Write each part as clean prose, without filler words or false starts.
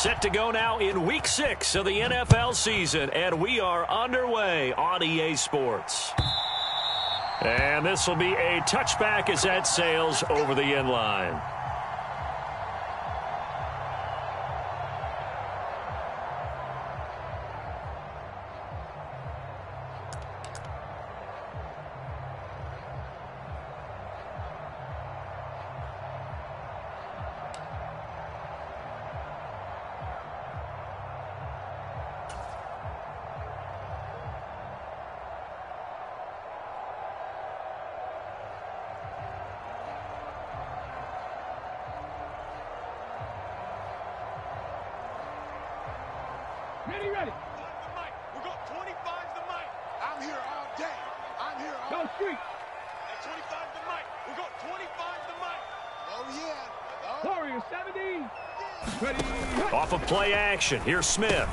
Set to go now in Week 6 of the NFL season, and we are underway on EA Sports. And this will be a touchback as that sails over the end line. Ready. The mic. We got 25 the mic. I'm here all day. I'm here all Go street. At 25 the mic. We got 25 the mic. Oh, yeah. Warrior 70. Ready. Off of play action. Here's Smith.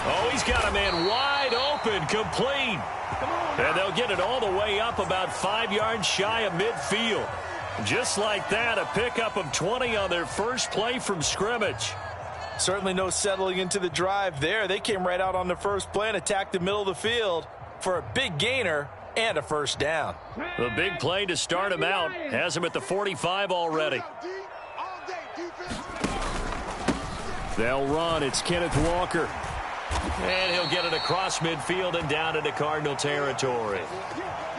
Oh, he's got a man wide open, complete. And they'll get it all the way up about 5 yards shy of midfield. Just like that, a pickup of 20 on their first play from scrimmage. Certainly no settling into the drive there. They came right out on the first play and attacked the middle of the field for a big gainer and a first down. The big play to start him out has him at the 45 already. They'll run. It's Kenneth Walker. And he'll get it across midfield and down into Cardinal territory.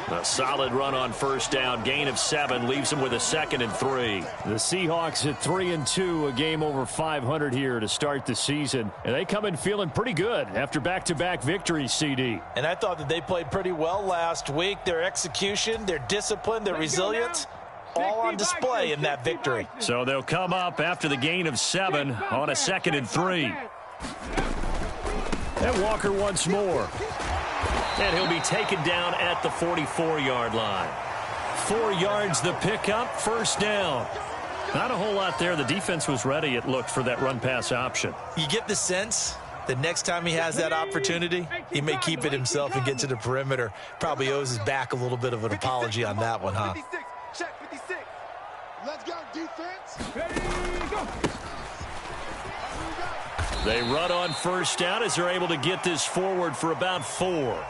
A solid run on first down. Gain of 7 leaves them with a 2nd and 3. The Seahawks at 3-2, a game over 500 here to start the season. And they come in feeling pretty good after back-to-back victories, CD. And I thought that they played pretty well last week. Their execution, their discipline, their resilience, all on display in that victory. So they'll come up after the gain of 7 on a 2nd and 3. And Walker once more. And he'll be taken down at the 44-yard line. 4 yards the pickup, first down. Not a whole lot there. The defense was ready, it looked, for that run-pass option. You get the sense that next time he has that opportunity, he may keep it himself and get to the perimeter. Probably owes his back a little bit of an apology on that one, huh? Check 56. Let's go, defense. Ready, go. They run on first down as they're able to get this forward for about 4.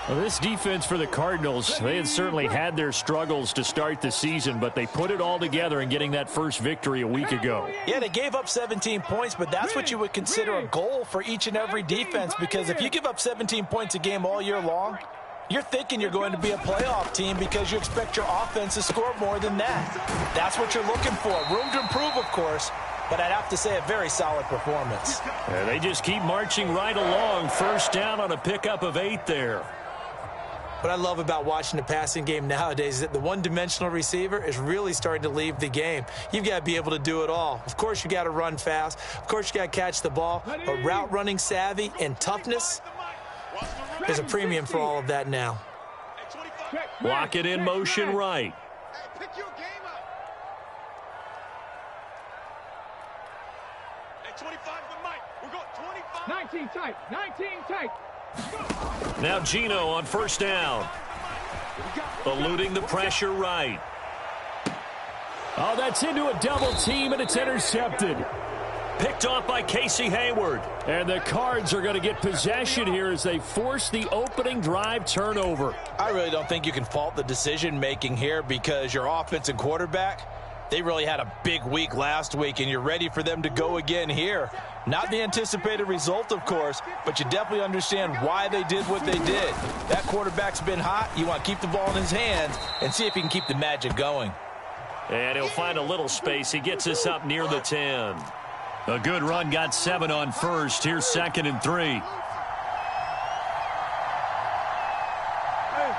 Well, this defense for the Cardinals, they had certainly had their struggles to start the season, but they put it all together in getting that first victory a week ago. Yeah, they gave up 17 points, but that's what you would consider a goal for each and every defense, because if you give up 17 points a game all year long, you're thinking you're going to be a playoff team because you expect your offense to score more than that. That's what you're looking for. Room to improve, of course, but I'd have to say a very solid performance. And they just keep marching right along. First down on a pickup of 8 there. What I love about watching the passing game nowadays is that the one-dimensional receiver is really starting to leave the game. You've got to be able to do it all. Of course, you got to run fast. Of course, you got to catch the ball. But route running savvy and toughness is a premium for all of that now. Lock it in motion right. Pick your game up. At 25 the mic. We got 25. 19 tight. 19 tight. Now Gino on first down. Eluding the pressure right. Oh, that's into a double team, and it's intercepted. Picked off by Casey Hayward. And the Cards are going to get possession here as they force the opening drive turnover. I really don't think you can fault the decision-making here because your offense and quarterback, they really had a big week last week, and you're ready for them to go again here. Not the anticipated result, of course, but you definitely understand why they did what they did. That quarterback's been hot. You want to keep the ball in his hands and see if he can keep the magic going. And he'll find a little space. He gets us up near the 10. A good run, got 7 on first. Here's 2nd and 3.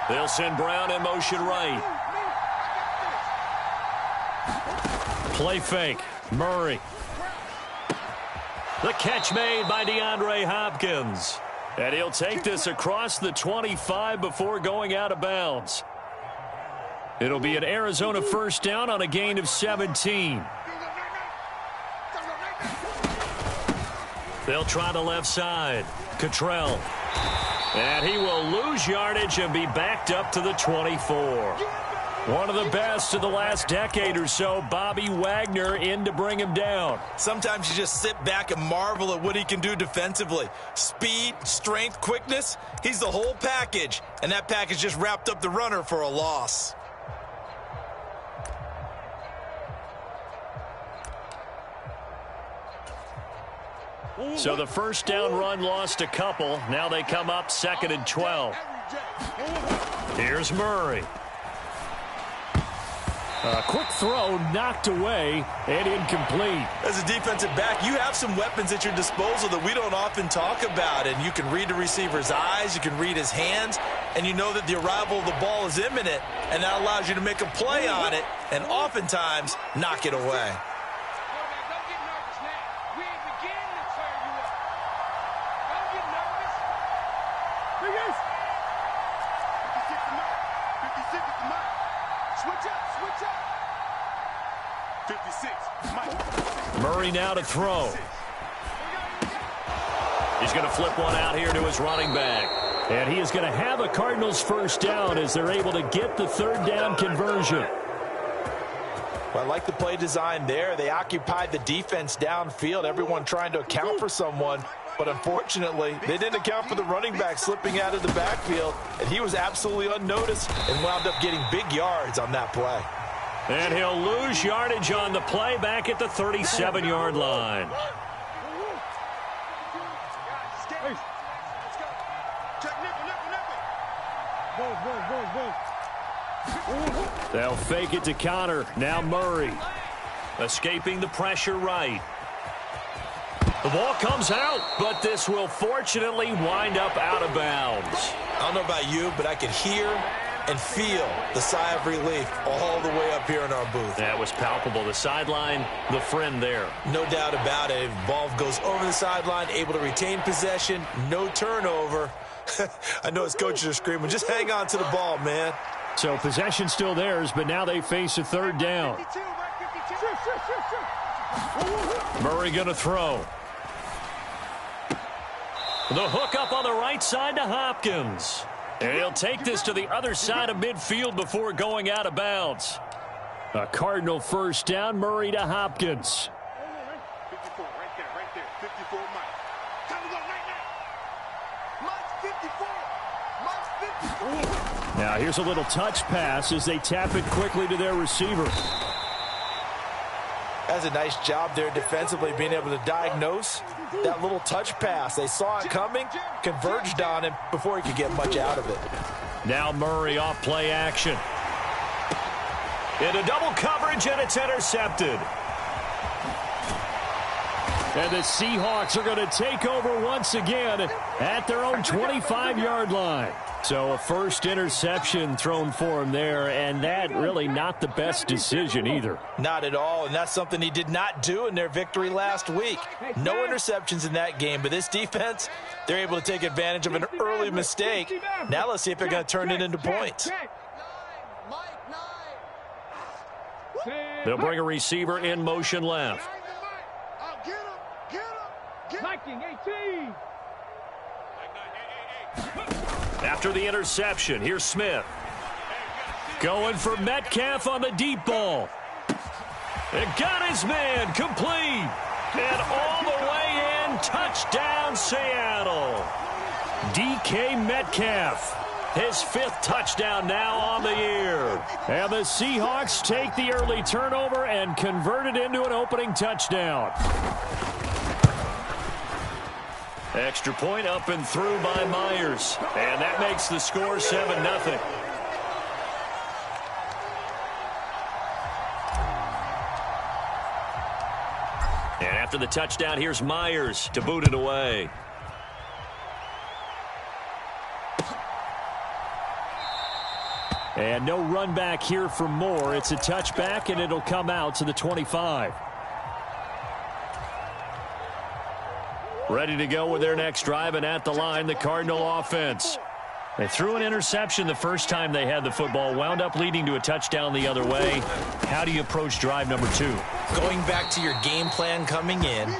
They'll send Brown in motion right. Play fake. Murray. The catch made by DeAndre Hopkins. And he'll take this across the 25 before going out of bounds. It'll be an Arizona first down on a gain of 17. They'll try the left side. Cottrell. And he will lose yardage and be backed up to the 24. One of the best of the last decade or so, Bobby Wagner, in to bring him down. Sometimes you just sit back and marvel at what he can do defensively. Speed, strength, quickness, he's the whole package. And that package just wrapped up the runner for a loss. So the first down run lost a couple. Now they come up 2nd and 12. Here's Murray. A quick throw knocked away and incomplete. As a defensive back, you have some weapons at your disposal that we don't often talk about. And you can read the receiver's eyes, you can read his hands, and you know that the arrival of the ball is imminent, and that allows you to make a play on it and oftentimes knock it away. Murray now to throw. He's going to flip one out here to his running back. And he is going to have a Cardinals first down as they're able to get the 3rd down conversion. Well, I like the play design there. They occupied the defense downfield, everyone trying to account for someone. But unfortunately, they didn't account for the running back slipping out of the backfield. And he was absolutely unnoticed and wound up getting big yards on that play. And he'll lose yardage on the play back at the 37-yard line. They'll fake it to Connor. Now Murray. Escaping the pressure right. The ball comes out, but this will fortunately wind up out of bounds. I don't know about you, but I could hear and feel the sigh of relief all the way up here in our booth. That was palpable. The sideline, the friend there. No doubt about it. Ball goes over the sideline, able to retain possession, no turnover. I know his coaches are screaming, just hang on to the ball, man. So possession still theirs, but now they face a 3rd down. Murray going to throw. The hook up on the right side to Hopkins. And he'll take this to the other side of midfield before going out of bounds. A Cardinal first down, Murray to Hopkins. 54, right there, 54, Mike. Time to go, Mike. Mike's 54. Mike's 54. Now here's a little touch pass as they tap it quickly to their receiver. That's a nice job there defensively, being able to diagnose that little touch pass. They saw it coming, converged on him before he could get much out of it. Now Murray off play action. Into double coverage, and it's intercepted. And the Seahawks are going to take over once again at their own 25-yard line. So a first interception thrown for him there, and that really not the best decision either. Not at all, and that's something he did not do in their victory last week. No interceptions in that game, but this defense, they're able to take advantage of an early mistake. Now let's see if they're going to turn it into points. They'll bring a receiver in motion left. Viking 18. After the interception, here's Smith. Going for Metcalf on the deep ball. And got his man complete. And all the way in, touchdown Seattle. DK Metcalf, his 5th touchdown now on the year. And the Seahawks take the early turnover and convert it into an opening touchdown. Extra point up and through by Myers. And that makes the score 7-0. And after the touchdown, here's Myers to boot it away. And no run back here for Moore. It's a touchback, and it'll come out to the 25. Ready to go with their next drive, and at the line, the Cardinal offense. They threw an interception the first time they had the football, wound up leading to a touchdown the other way. How do you approach drive number 2? Going back to your game plan coming in,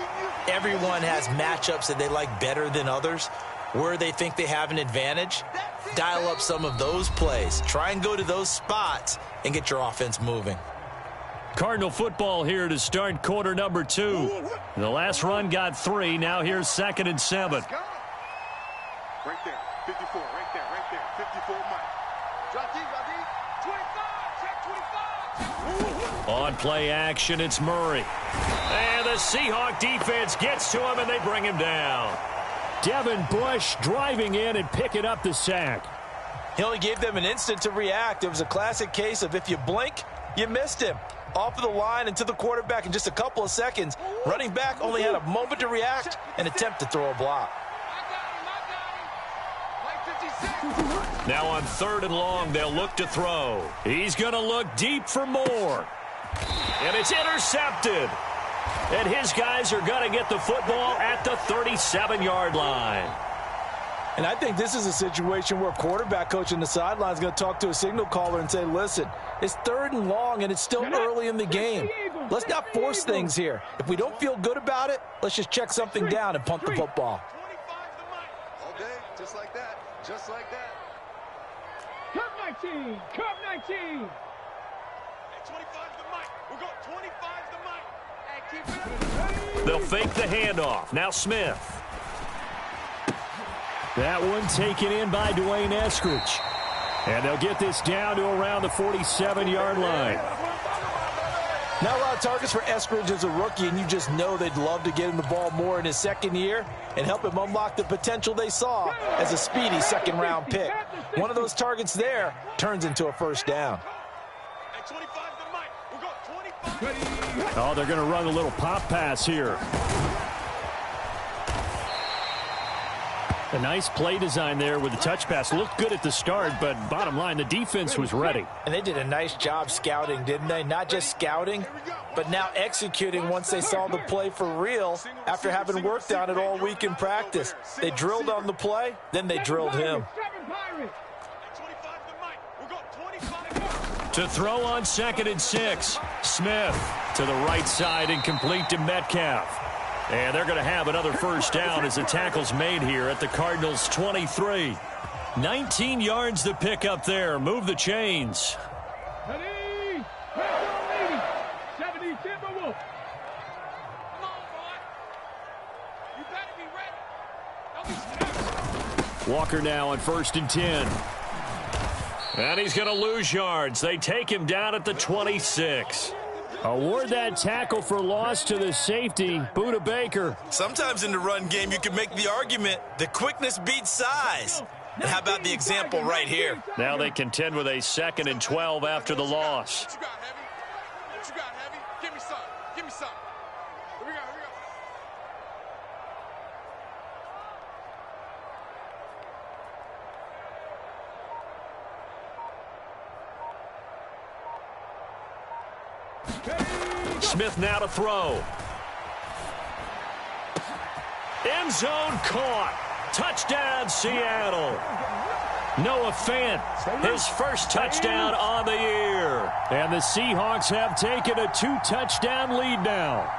everyone has matchups that they like better than others, where they think they have an advantage. dial up some of those plays. Try and go to those spots and get your offense moving. Cardinal football here to start quarter number 2. The last run got 3. Now here's 2nd and 7. Right there, 54, right there, 54, Mike. Drop deep, 25, check 25. On play action, it's Murray. And the Seahawk defense gets to him, and they bring him down. Devin Bush driving in and picking up the sack. He only gave them an instant to react. It was a classic case of if you blink, you missed him. Off of the line and to the quarterback in just a couple of seconds. Running back only had a moment to react and attempt to throw a block. Now on 3rd and long, they'll look to throw. He's going to look deep for more. And it's intercepted. And his guys are going to get the football at the 37-yard line. And I think this is a situation where quarterback coach on the sideline is going to talk to a signal caller and say, listen, it's 3rd and long and it's still early in the game. Let's not force things here. If we don't feel good about it, let's just check something down and punt the football. 25's the mic. All day, just like that. Just like that. Curve 19. Curve 19. Hey, 25's the mic. We got 25's the mic. Hey, keep it up. They'll fake the handoff. Now Smith. That one taken in by Dwayne Eskridge. And they'll get this down to around the 47-yard line. Not a lot of targets for Eskridge as a rookie, and you just know they'd love to get him the ball more in his second year and help him unlock the potential they saw as a speedy second-round pick. One of those targets there turns into a first down. Hey, 25's the mic. We got 25. Oh, they're going to run a little pop pass here. A nice play design there with the touch pass. Looked good at the start, but bottom line, the defense was ready. And they did a nice job scouting, didn't they? Not just scouting, but now executing once they saw the play for real after having worked on it all week in practice. They drilled on the play, then they drilled him. To throw on 2nd and 6. Smith to the right side and complete to Metcalf. And they're going to have another first down as the tackle's made here at the Cardinals' 23. 19 yards to pick up there. Move the chains. Ready? 70 Timberwolves. Come on, boy. You better be ready. Don't be scared. Walker now on 1st and 10. And he's going to lose yards. They take him down at the 26. Award that tackle for loss to the safety, Budda Baker. Sometimes in the run game, you can make the argument that quickness beats size. And how about the example right here? Now they contend with a 2nd and 12 after the loss. What you got, Heavy? What you got, Heavy? Give me some. Give me some. Here we go. Here we go. Smith now to throw. End zone caught. Touchdown, Seattle. Noah Fant, his first touchdown on the year. And the Seahawks have taken a 2-touchdown lead now.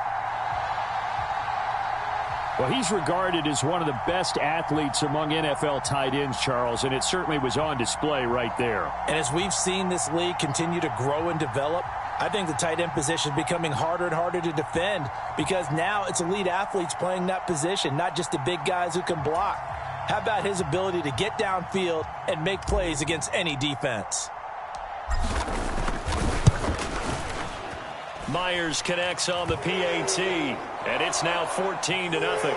Well, he's regarded as one of the best athletes among NFL tight ends, Charles, and it certainly was on display right there. And as we've seen this league continue to grow and develop, I think the tight end position is becoming harder and harder to defend because now it's elite athletes playing that position, not just the big guys who can block. How about his ability to get downfield and make plays against any defense? Myers connects on the PAT, and it's now 14-0.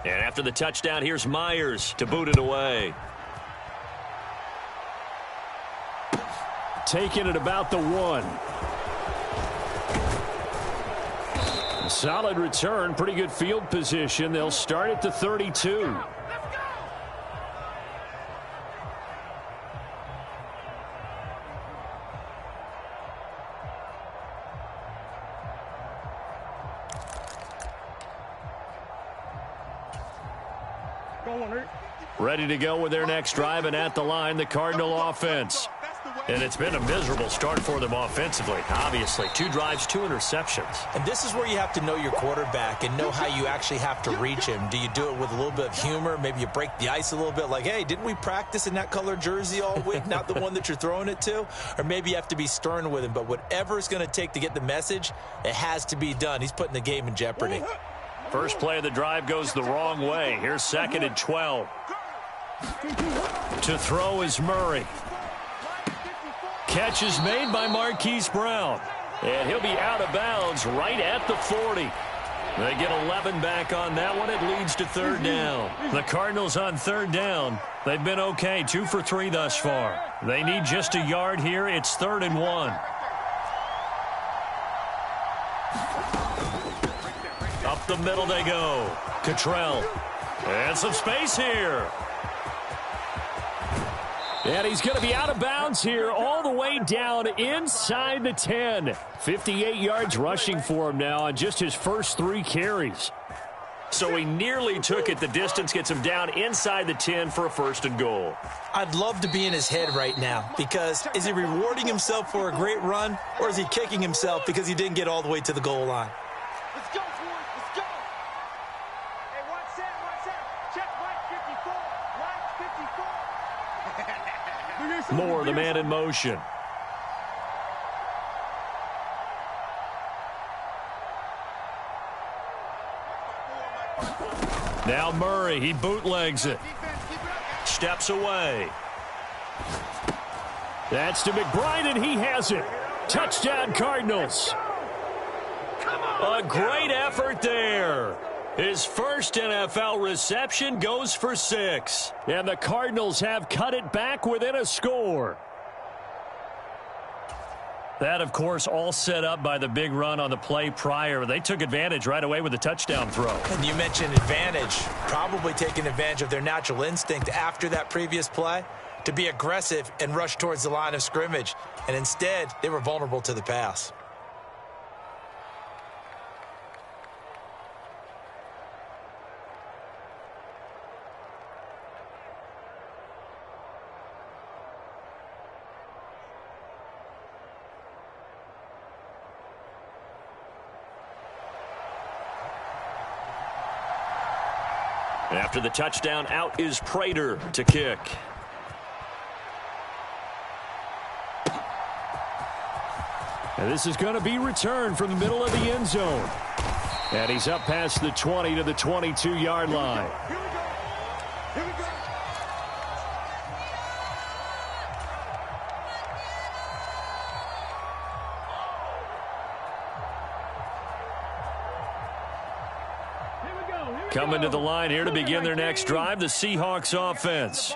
And after the touchdown, here's Myers to boot it away. taken at about the 1. A solid return, pretty good field position. They'll start at the 32. Ready to go with their next drive, and at the line, the Cardinal offense. And it's been a miserable start for them offensively, obviously. 2 drives, 2 interceptions. And this is where you have to know your quarterback and know how you actually have to reach him. Do you do it with a little bit of humor? Maybe you break the ice a little bit, like, hey, didn't we practice in that color jersey all week, not the one that you're throwing it to? Or maybe you have to be stern with him. But whatever it's going to take to get the message, it has to be done. He's putting the game in jeopardy. First play of the drive goes the wrong way. Here's 2nd and 12. To throw is Murray. Catch is made by Marquise Brown. And he'll be out of bounds right at the 40. They get 11 back on that one. It leads to 3rd down. The Cardinals on 3rd down. They've been okay, 2 for 3 thus far. They need just a yard here. It's 3rd and 1. Up the middle they go. Cottrell. And some space here. And he's going to be out of bounds here all the way down inside the 10. 58 yards rushing for him now on just his first 3 carries. So he nearly took it the distance, gets him down inside the 10 for a 1st and goal. I'd love to be in his head right now, because is he rewarding himself for a great run, or is he kicking himself because he didn't get all the way to the goal line? Let's go, boys. Let's go. Hey, watch that. Check Mike 54. Moore, the man in motion. Now Murray, he bootlegs it. Steps away. That's to McBride, and he has it. Touchdown, Cardinals. A great effort there. His first NFL reception goes for 6. And the Cardinals have cut it back within a score. That, of course, all set up by the big run on the play prior. They took advantage right away with the touchdown throw. And you mentioned advantage, probably taking advantage of their natural instinct after that previous play to be aggressive and rush towards the line of scrimmage. And instead, they were vulnerable to the pass. After the touchdown, out is Prater to kick. And this is going to be returned from the middle of the end zone. And he's up past the 20 to the 22-yard line. Here we go. Here we go. Coming to the line here to begin their next drive, the Seahawks offense.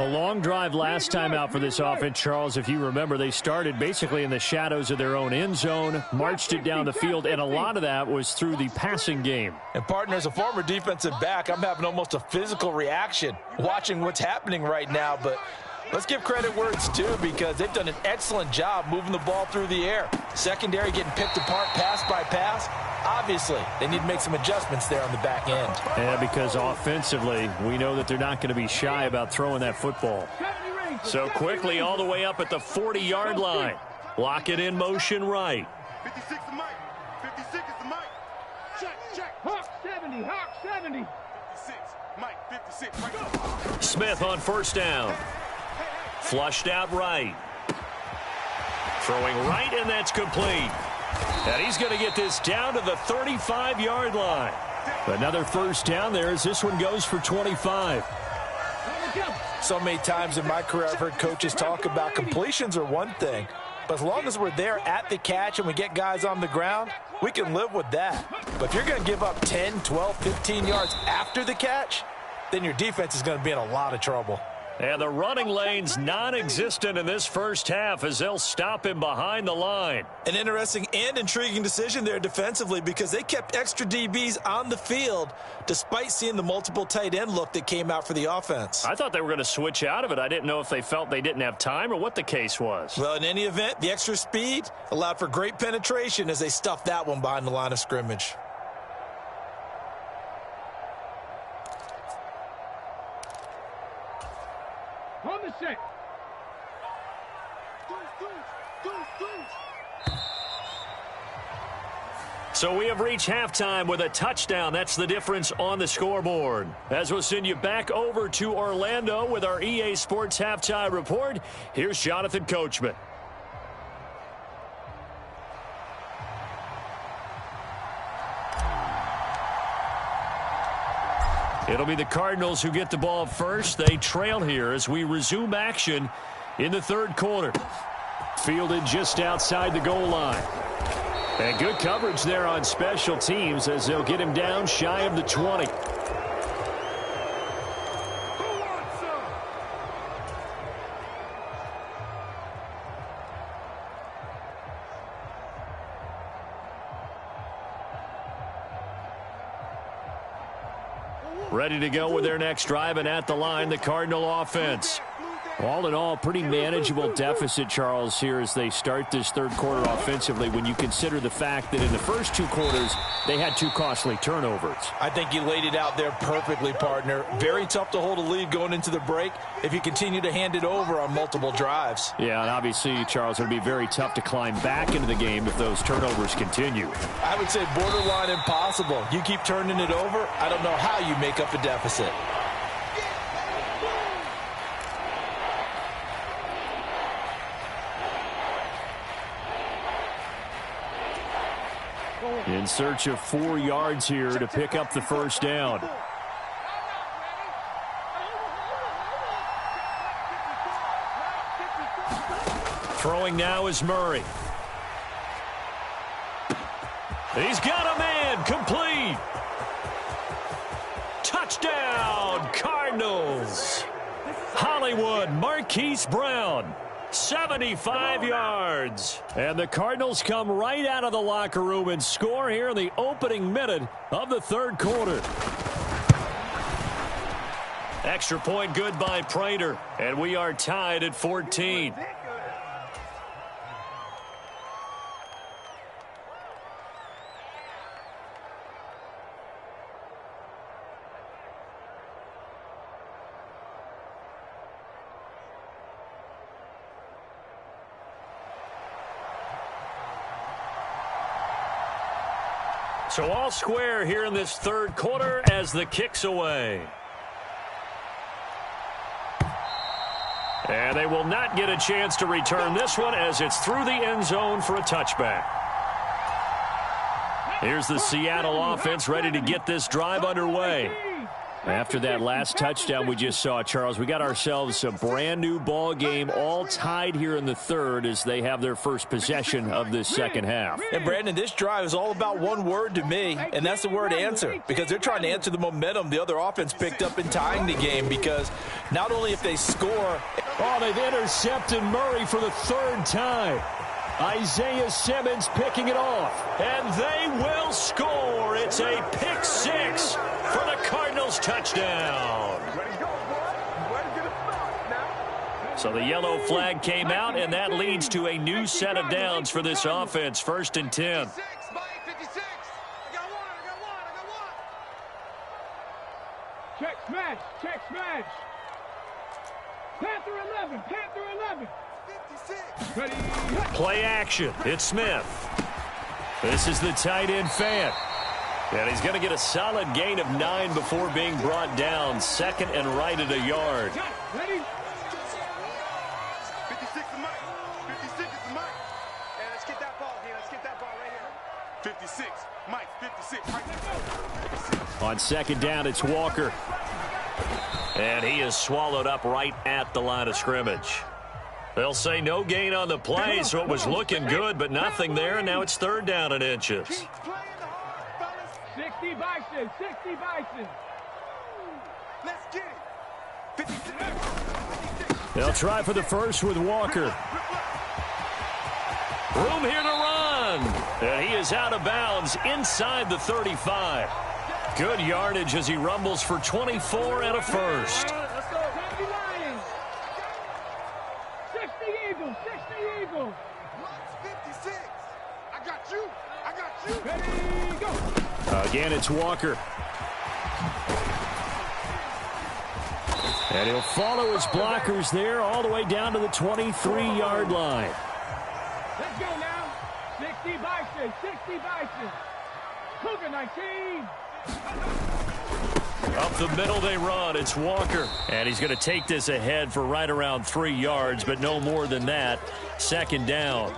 A long drive last time out for this offense, Charles. If you remember, they started basically in the shadows of their own end zone, marched it down the field, and a lot of that was through the passing game. And, partner, as a former defensive back, I'm having almost a physical reaction watching what's happening right now. But let's give credit where it's due, because they've done an excellent job moving the ball through the air. Secondary getting picked apart pass by pass. Obviously, they need to make some adjustments there on the back end. Yeah, because offensively, we know that they're not going to be shy about throwing that football. So quickly all the way up at the 40-yard line. Lock it in motion right. 56 to Mike. 56 is the Mike. Check. Hawk 70. Hawk 70. 56. Mike 56. Right. Smith on first down. Flushed out right. Throwing right, and that's complete. And he's going to get this down to the 35-yard line. Another first down there as this one goes for 25. So many times in my career I've heard coaches talk about completions are one thing, but as long as we're there at the catch and we get guys on the ground, we can live with that. But if you're going to give up 10, 12, 15 yards after the catch, then your defense is going to be in a lot of trouble. And the running lane's non-existent in this first half as they'll stop him behind the line. An interesting and intriguing decision there defensively because they kept extra DBs on the field despite seeing the multiple tight end look that came out for the offense. I thought they were going to switch out of it. I didn't know if they felt they didn't have time or what the case was. Well, in any event, the extra speed allowed for great penetration as they stuffed that one behind the line of scrimmage. On the set. So we have reached halftime with a touchdown. That's the difference on the scoreboard. As we'll send you back over to Orlando with our EA Sports Halftime Report, here's Jonathan Coachman. It'll be the Cardinals who get the ball first. They trail here as we resume action in the third quarter. Fielded just outside the goal line. And good coverage there on special teams as they'll get him down shy of the 20. Ready to go with their next drive, and at the line, the Cardinal offense. All in all, pretty manageable deficit, Charles, here as they start this third quarter offensively when you consider the fact that in the first two quarters, they had two costly turnovers. I think you laid it out there perfectly, partner. Very tough to hold a lead going into the break if you continue to hand it over on multiple drives. Yeah, and obviously, Charles, it would be very tough to climb back into the game if those turnovers continue. I would say borderline impossible. You keep turning it over, I don't know how you make up a deficit. In search of 4 yards here to pick up the first down. Throwing now is Murray. He's got a man, complete. Touchdown, Cardinals. Hollywood, Marquise Brown. 75 yards. And the Cardinals come right out of the locker room and score here in the opening minute of the third quarter. Extra point good by Prater. And we are tied at 14. So all square here in this third quarter as the kick's away. And they will not get a chance to return this one as it's through the end zone for a touchback. Here's the Seattle offense ready to get this drive underway. After that last touchdown we just saw, Charles, we got ourselves a brand new ball game, all tied here in the third as they have their first possession of this second half. And Brandon, this drive is all about one word to me, and that's the word answer, because they're trying to answer the momentum the other offense picked up in tying the game, because not only if they score. Oh, they've intercepted Murray for the third time. Isaiah Simmons picking it off, and they will score. It's a pick six for the Cardinals touchdown. So the yellow flag came out, and that leads to a new set of downs for this offense. 1st and 10. Check smash, check smash. Panther 11, Panther 11. Ready. Play action. It's Smith. This is the tight end Fant. And he's going to get a solid gain of 9 before being brought down. 2nd and right at a yard. Ready. 56 is Mike. 56 is Mike. And let's get that ball here. Let's get that ball right here. 56. Mike, 56. Right. On 2nd down, it's Walker. And he is swallowed up right at the line of scrimmage. They'll say no gain on the play, so it was looking good, but nothing there, and now it's 3rd down and inches. 60 Bison, 60 Bison. Let's get it. They'll try for the first with Walker. Room here to run. And he is out of bounds inside the 35. Good yardage as he rumbles for 24 and a first. 60 Eagles, 60 Eagles. 56. I got you. I got you. Ready, go. Again, it's Walker. And he'll follow his blockers there all the way down to the 23-yard line. Let's go now. 60 Bison, 60 Bison. Cougar 19. Up the middle they run. It's Walker. And he's going to take this ahead for right around 3 yards, but no more than that. Second down.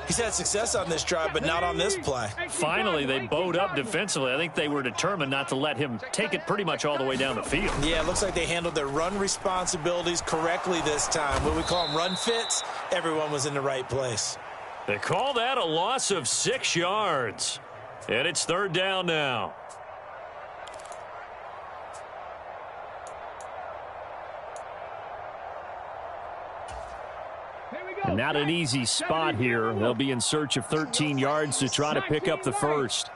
He's had success on this drive, but not on this play. Finally, they bowed up defensively. I think they were determined not to let him take it pretty much all the way down the field. Yeah, it looks like they handled their run responsibilities correctly this time. What we call them run fits, everyone was in the right place. They call that a loss of 6 yards. And it's third down now. And not an easy spot here. They'll be in search of 13 yards to try to pick up the first.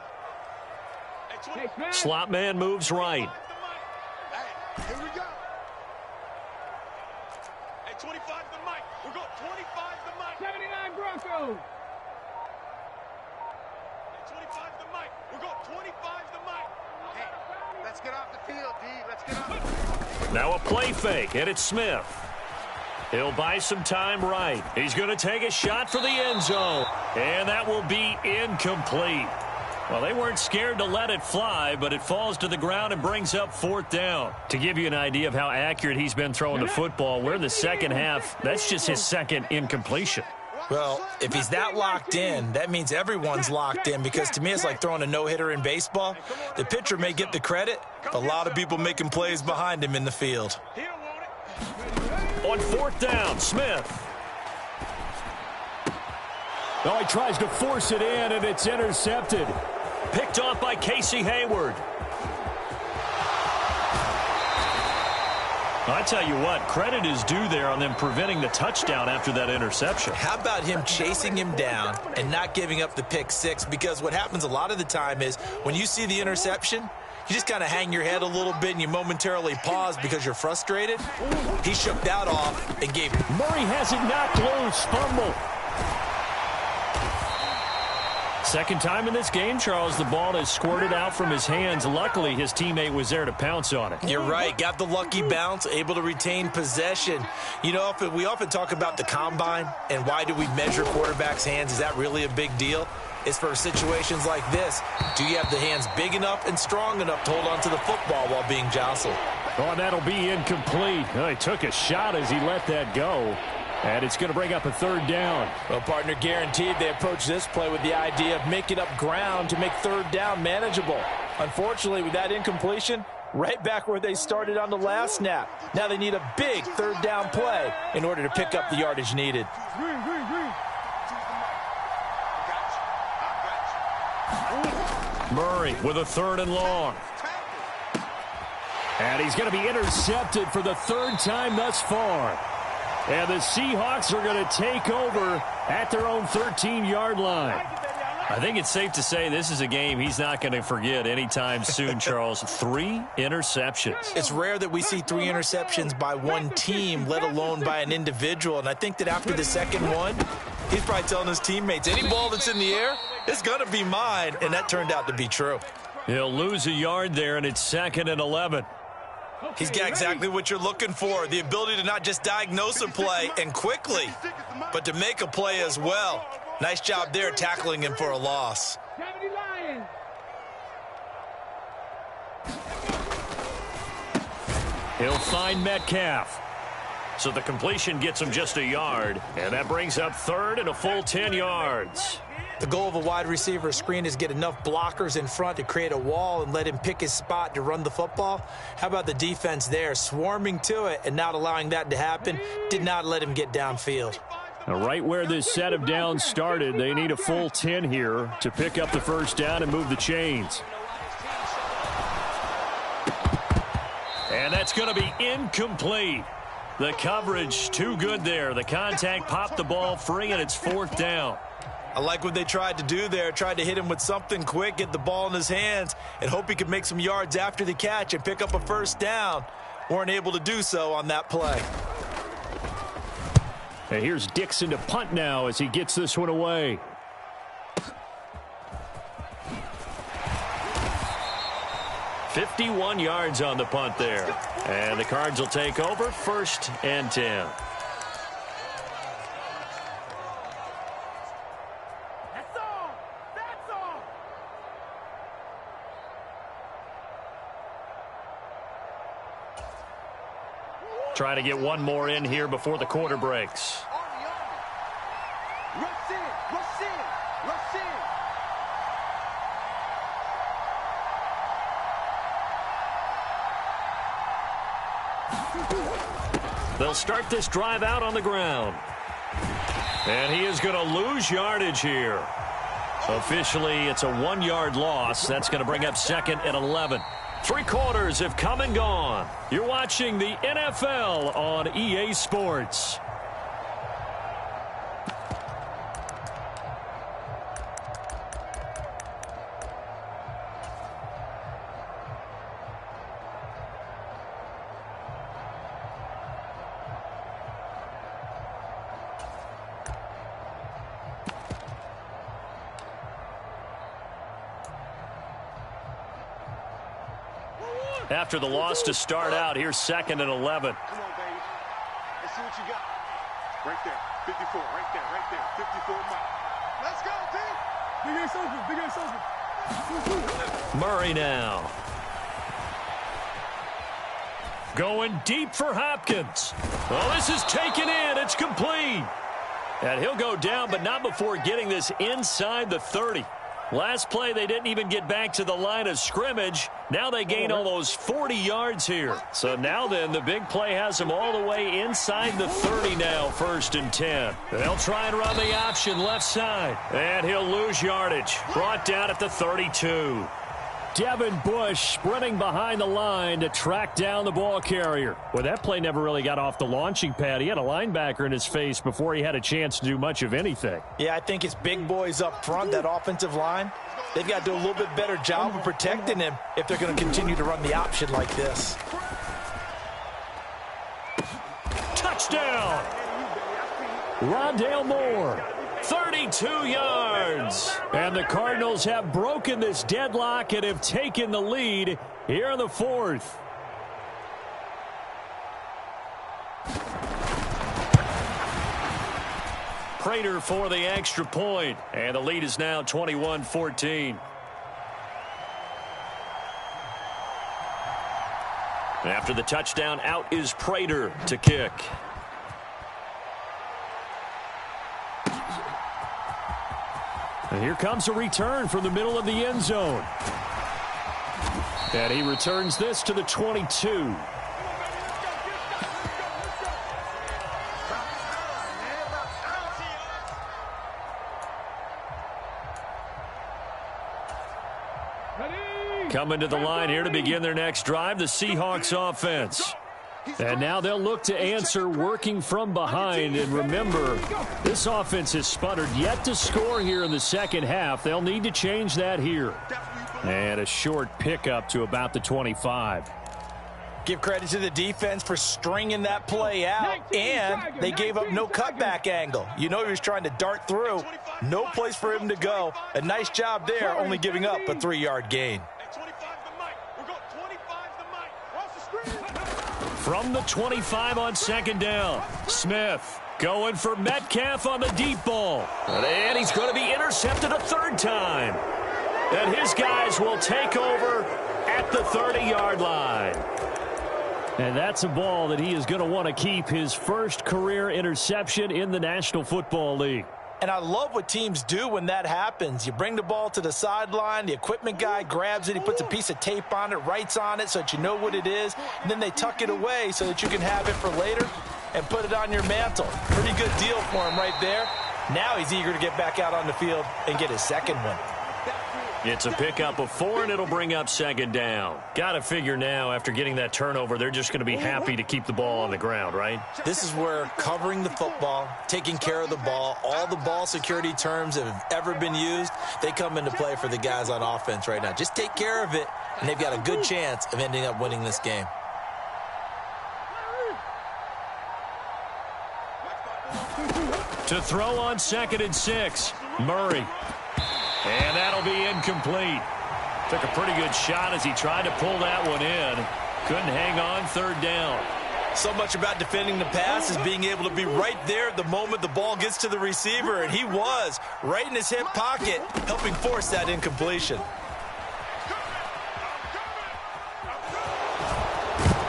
Slot man moves right. Hey, here we go. Hey, 25 the mic. We're going 25 the mic. 79 Broncos. Hey, 25 the mic. We're going 25 the mic. Hey, let's get off the field, D. Let's get off. Now a play fake, and it's Smith. He'll buy some time right. He's going to take a shot for the end zone. And that will be incomplete. Well, they weren't scared to let it fly, but it falls to the ground and brings up fourth down. To give you an idea of how accurate he's been throwing the football, we're in the second half. That's just his second incompletion. Well, if he's that locked in, that means everyone's locked in, because to me it's like throwing a no-hitter in baseball. The pitcher may get the credit, but a lot of people making plays behind him in the field. On fourth down, Smith. Oh, he tries to force it in, and it's intercepted. Picked off by Casey Hayward. I tell you what, credit is due there on them preventing the touchdown after that interception. How about him chasing him down and not giving up the pick six? Because what happens a lot of the time is when you see the interception, you just kind of hang your head a little bit and you momentarily pause because you're frustrated. He shook that off and gave Murray has it knocked loose. Fumble. Second time in this game, Charles, the ball has squirted out from his hands. Luckily, his teammate was there to pounce on it. You're right. Got the lucky bounce, able to retain possession. You know, we often talk about the combine and why do we measure quarterbacks' hands? Is that really a big deal? It's for situations like this. Do you have the hands big enough and strong enough to hold on to the football while being jostled? Oh, and that'll be incomplete. Oh, he took a shot as he let that go. And it's going to bring up a third down. Well, partner, guaranteed they approach this play with the idea of making up ground to make third down manageable. Unfortunately, with that incompletion, right back where they started on the last snap. Now they need a big third down play in order to pick up the yardage needed. Murray with a third and long. And he's going to be intercepted for the third time thus far. And the Seahawks are going to take over at their own 13-yard line. I think it's safe to say this is a game he's not going to forget anytime soon, Charles. 3 interceptions. It's rare that we see 3 interceptions by one team, let alone by an individual. And I think that after the second one, he's probably telling his teammates, any ball that's in the air, it's going to be mine. And that turned out to be true. He'll lose a yard there, and it's 2nd and 11. He's got exactly what you're looking for, the ability to not just diagnose a play and quickly, but to make a play as well. Nice job there tackling him for a loss. 70 Lions. He'll find Metcalf. So the completion gets him just a yard, and that brings up third and a full 10 yards. The goal of a wide receiver screen is get enough blockers in front to create a wall and let him pick his spot to run the football. How about the defense there, swarming to it and not allowing that to happen? Did not let him get downfield. Now, right where this set of downs started, they need a full 10 here to pick up the first down and move the chains. And that's going to be incomplete. The coverage too good there. The contact popped the ball free, and it's 4th down. I like what they tried to do there. Tried to hit him with something quick, get the ball in his hands, and hope he could make some yards after the catch and pick up a 1st down. Weren't able to do so on that play. And here's Dixon to punt now as he gets this one away. "51 yards on the punt there. And the Cards will take over, 1st and 10. That's all. That's all. Trying to get one more in here before the quarter breaks. Rush in, rush in, rush in. They'll start this drive out on the ground. And he is going to lose yardage here. Officially, it's a 1-yard loss. That's going to bring up 2nd and 11. 3 quarters have come and gone. You're watching the NFL on EA Sports. After the loss to start out, here's 2nd and 11. Come on, baby. Let's see what you got. Right there. 54. Right there. Right there. 54 Mike. Let's go, team. Big ass open. Big ass open. Murray now. Going deep for Hopkins. Oh, this is taken in. It's complete. And he'll go down, but not before getting this inside the 30. Last play, they didn't even get back to the line of scrimmage. Now they gain almost 40 yards here. So now then, the big play has them all the way inside the 30 now, 1st and 10. They'll try and run the option left side. And he'll lose yardage. Brought down at the 32. Devin Bush sprinting behind the line to track down the ball carrier. Well, that play never really got off the launching pad. He had a linebacker in his face before he had a chance to do much of anything. Yeah, I think it's big boys up front, that offensive line. They've got to do a little bit better job of protecting him if they're going to continue to run the option like this. Touchdown! Rondale Moore. 32 yards. And the Cardinals have broken this deadlock and have taken the lead here in the 4th. Prater for the extra point. And the lead is now 21-14. After the touchdown, out is Prater to kick. And here comes a return from the middle of the end zone. And he returns this to the 22. Coming to the line here to begin their next drive, the Seahawks offense. And now they'll look to answer working from behind. And remember, this offense has sputtered yet to score here in the second half. They'll need to change that here. And a short pickup to about the 25. Give credit to the defense for stringing that play out, and they gave up no cutback angle. You know he was trying to dart through. No place for him to go. A nice job there, only giving up a 3-yard gain. From the 25 on 2nd down, Smith going for Metcalf on the deep ball. And he's going to be intercepted a 3rd time. And his guys will take over at the 30-yard line. And that's a ball that he is going to want to keep, his first career interception in the National Football League. And I love what teams do when that happens. You bring the ball to the sideline, the equipment guy grabs it, he puts a piece of tape on it, writes on it so that you know what it is, and then they tuck it away so that you can have it for later and put it on your mantle. Pretty good deal for him right there. Now he's eager to get back out on the field and get his 2nd one. It's a pickup of 4, and it'll bring up second down. Got to figure now, after getting that turnover, they're just going to be happy to keep the ball on the ground, right? This is where covering the football, taking care of the ball, all the ball security terms that have ever been used, they come into play for the guys on offense right now. Just take care of it, and they've got a good chance of ending up winning this game. To throw on 2nd and 6, Murray. And that'll be incomplete. Took a pretty good shot as he tried to pull that one in. Couldn't hang on, 3rd down. So much about defending the pass is being able to be right there at the moment the ball gets to the receiver, and he was right in his hip pocket, helping force that incompletion.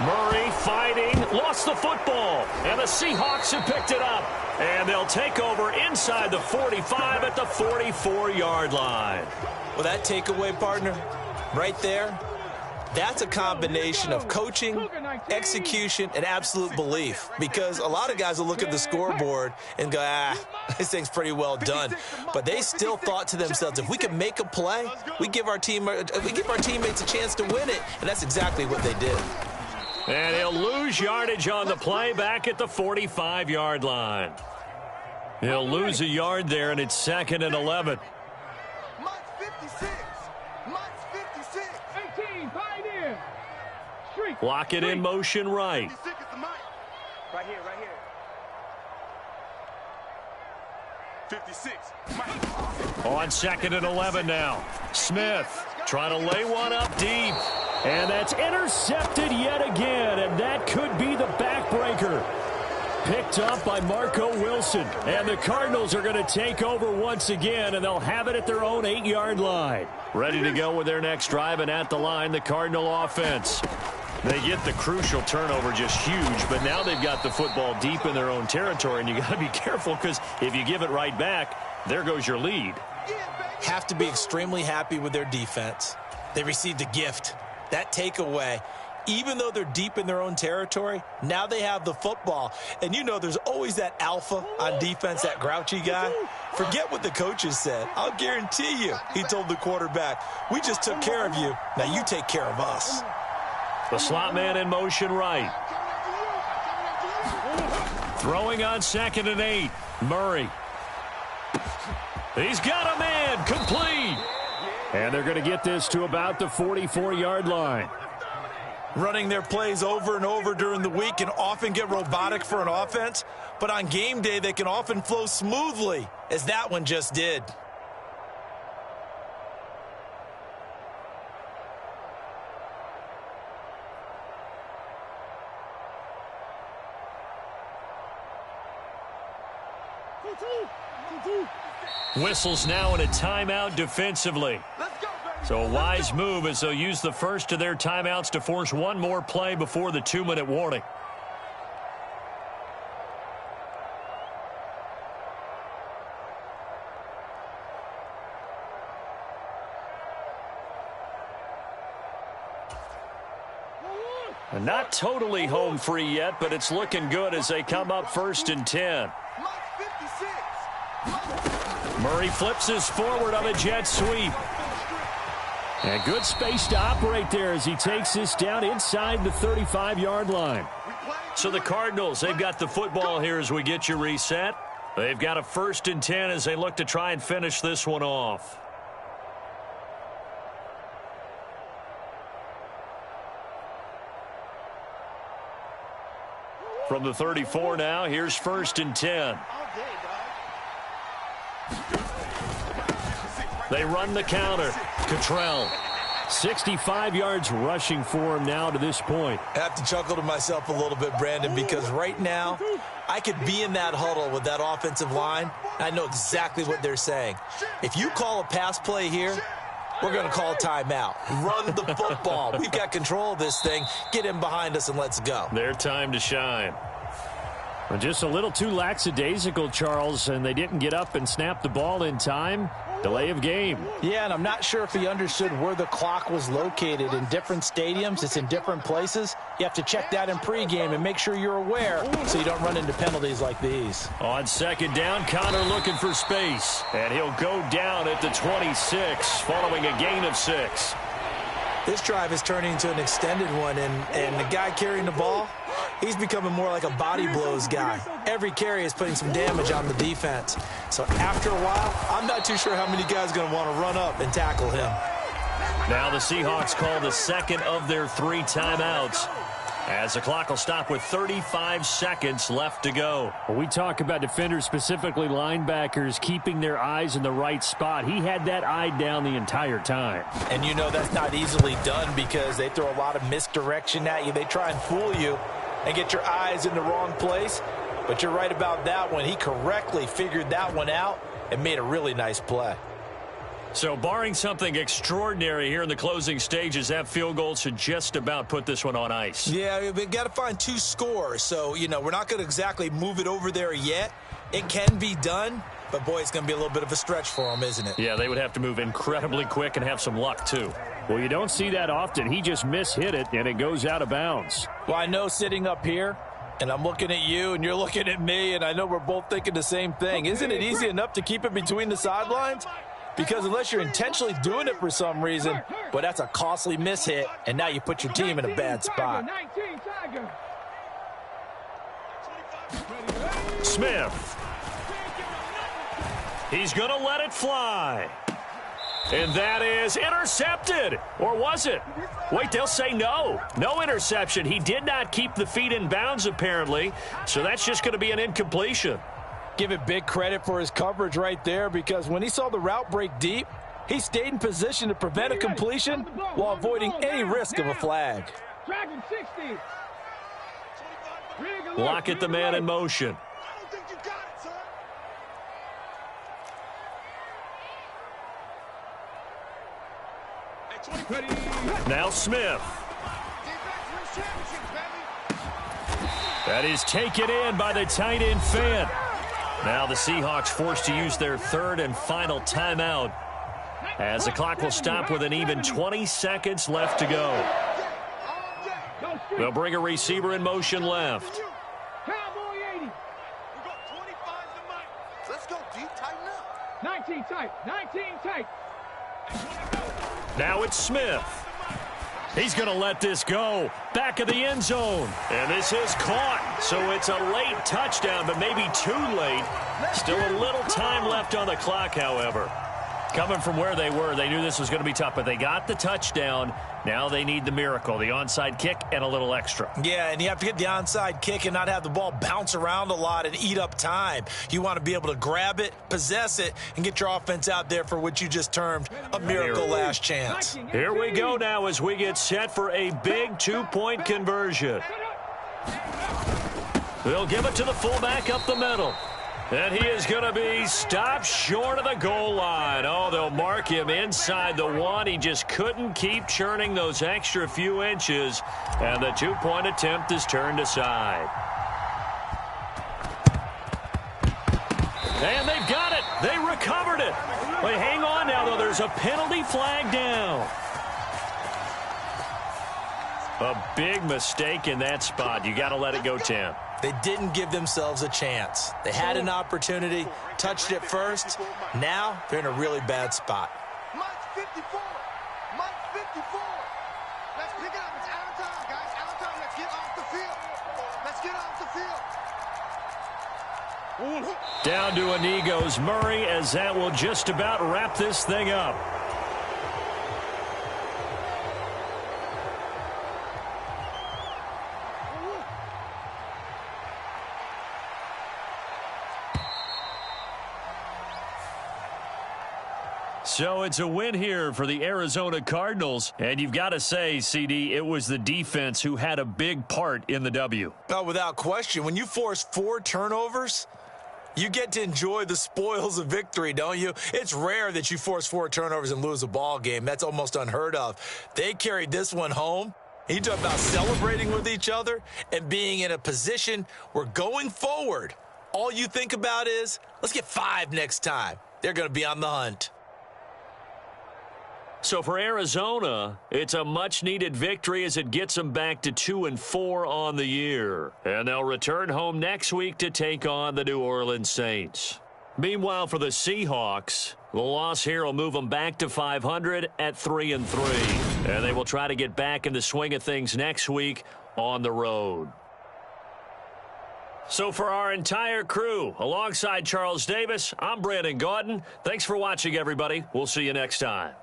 Murray fighting, lost the football, and the Seahawks have picked it up. And they'll take over inside the 45 at the 44-yard line. Well, that takeaway, partner, right there, that's a combination of coaching, execution, and absolute belief. Because a lot of guys will look at the scoreboard and go, this thing's pretty well done. But they still thought to themselves, if we can make a play, we give our teammates a chance to win it. And that's exactly what they did. And he'll lose yardage on the play back at the 45-yard line. He'll lose a yard there, and it's 2nd and 11. Mike's 56. Mike's 56. 18, tight end. Street. Block it in motion right. 56 is the Mike. Right here, right here. 56. Mike. On 2nd and 11 now. Smith trying to lay one up deep. And that's intercepted yet again, and that could be the backbreaker. Picked up by Marco Wilson. And the Cardinals are going to take over once again, and they'll have it at their own 8-yard line. Ready to go with their next drive, and at the line, the Cardinal offense. They get the crucial turnover, just huge, but now they've got the football deep in their own territory, and you got to be careful because if you give it right back, there goes your lead. Have to be extremely happy with their defense. They received a gift. That takeaway, even though they're deep in their own territory, now they have the football. And you know there's always that alpha on defense, that grouchy guy. Forget what the coaches said. I'll guarantee you, he told the quarterback, we just took care of you. Now you take care of us. The slot man in motion right. Throwing on 2nd and 8. Murray. He's got a man. Complete. And they're going to get this to about the 44-yard line. Running their plays over and over during the week can often get robotic for an offense, but on game day they can often flow smoothly, as that one just did. Whistles now in a timeout defensively. So a wise move as they'll use the first of their timeouts to force one more play before the 2-minute warning. And not totally home free yet, but it's looking good as they come up 1st and 10. Murray flips his forward on a jet sweep. And good space to operate there as he takes this down inside the 35-yard line. So the Cardinals, they've got the football here as we get you reset. They've got a 1st and 10 as they look to try and finish this one off. From the 34 now, here's 1st and 10. They run the counter. Cottrell, 65 yards rushing for him now to this point. I have to chuckle to myself a little bit, Brandon, because right now I could be in that huddle with that offensive line. I know exactly what they're saying. If you call a pass play here, we're going to call a timeout. Run the football. We've got control of this thing. Get in behind us and let's go. Their time to shine. Well, just a little too lackadaisical, Charles, and they didn't get up and snap the ball in time. Delay of game. Yeah, and I'm not sure if he understood where the clock was located. In different stadiums, it's in different places. You have to check that in pregame and make sure you're aware so you don't run into penalties like these. On second down, Connor looking for space. And he'll go down at the 26 following a gain of 6. This drive is turning into an extended one, and the guy carrying the ball, he's becoming more like a body blows guy. Every carry is putting some damage on the defense. So after a while, I'm not too sure how many guys are going to want to run up and tackle him. Now the Seahawks call the second of their 3 timeouts, as the clock will stop with 35 seconds left to go. When we talk about defenders, specifically linebackers, keeping their eyes in the right spot, he had that eye down the entire time. And you know that's not easily done because they throw a lot of misdirection at you. They try and fool you and get your eyes in the wrong place. But you're right about that one. He correctly figured that one out and made a really nice play. So barring something extraordinary here in the closing stages, that field goal should just about put this one on ice. Yeah, we've got to find 2 scores. So, you know, we're not going to exactly move it over there yet. It can be done, but, boy, it's going to be a little bit of a stretch for them, isn't it? Yeah, they would have to move incredibly quick and have some luck, too. Well, you don't see that often. He just mishit it, and it goes out of bounds. Well, I know sitting up here, and I'm looking at you, and you're looking at me, and I know we're both thinking the same thing. Isn't it easy enough to keep it between the sidelines? Because unless you're intentionally doing it for some reason, but that's a costly mishit, and now you put your team in a bad spot. Smith. He's going to let it fly. And that is intercepted. Or was it? Wait, they'll say no. No interception. He did not keep the feet in bounds, apparently. So that's just going to be an incompletion. Give it big credit for his coverage right there, because when he saw the route break deep, he stayed in position to prevent a completion while avoiding any risk of a flag. Lockett the man in motion. Now Smith. That is taken in by the tight end Fant. Now the Seahawks forced to use their 3rd and final timeout, as the clock will stop with an even 20 seconds left to go. They'll bring a receiver in motion left. Let's go deep, tighten up. 19 tight, 19 tight. Now it's Smith. He's going to let this go. Back of the end zone. And this is caught. So it's a late touchdown, but maybe too late. Still a little time left on the clock, however. Coming from where they were, they knew this was going to be tough, but they got the touchdown. Now they need the miracle, the onside kick and a little extra. Yeah, and you have to get the onside kick and not have the ball bounce around a lot and eat up time. You want to be able to grab it, possess it, and get your offense out there for what you just termed a miracle last chance. Here we go now as we get set for a big 2-point conversion. They'll give it to the fullback up the middle. And he is going to be stopped short of the goal line. Oh, they'll mark him inside the 1. He just couldn't keep churning those extra few inches. And the 2-point attempt is turned aside. And they've got it. They recovered it. But hang on now, though. There's a penalty flag down. A big mistake in that spot. You got to let it go 10. They didn't give themselves a chance. They had an opportunity, touched it first. Now they're in a really bad spot. Mike 54. Mike 54. Let's pick it up. It's out of time, guys. Out of time. Let's get off the field. Let's get off the field. Down to a knee goes Murray, as that will just about wrap this thing up. So it's a win here for the Arizona Cardinals. And you've got to say, CD, it was the defense who had a big part in the W. Oh, without question. When you force 4 turnovers, you get to enjoy the spoils of victory, don't you? It's rare that you force 4 turnovers and lose a ball game. That's almost unheard of. They carried this one home. You talk about celebrating with each other and being in a position where going forward, all you think about is, let's get 5 next time. They're going to be on the hunt. So for Arizona, it's a much-needed victory as it gets them back to 2-4 on the year. And they'll return home next week to take on the New Orleans Saints. Meanwhile, for the Seahawks, the loss here will move them back to 500 at 3-3. And they will try to get back in the swing of things next week on the road. So for our entire crew, alongside Charles Davis, I'm Brandon Gaudin. Thanks for watching, everybody. We'll see you next time.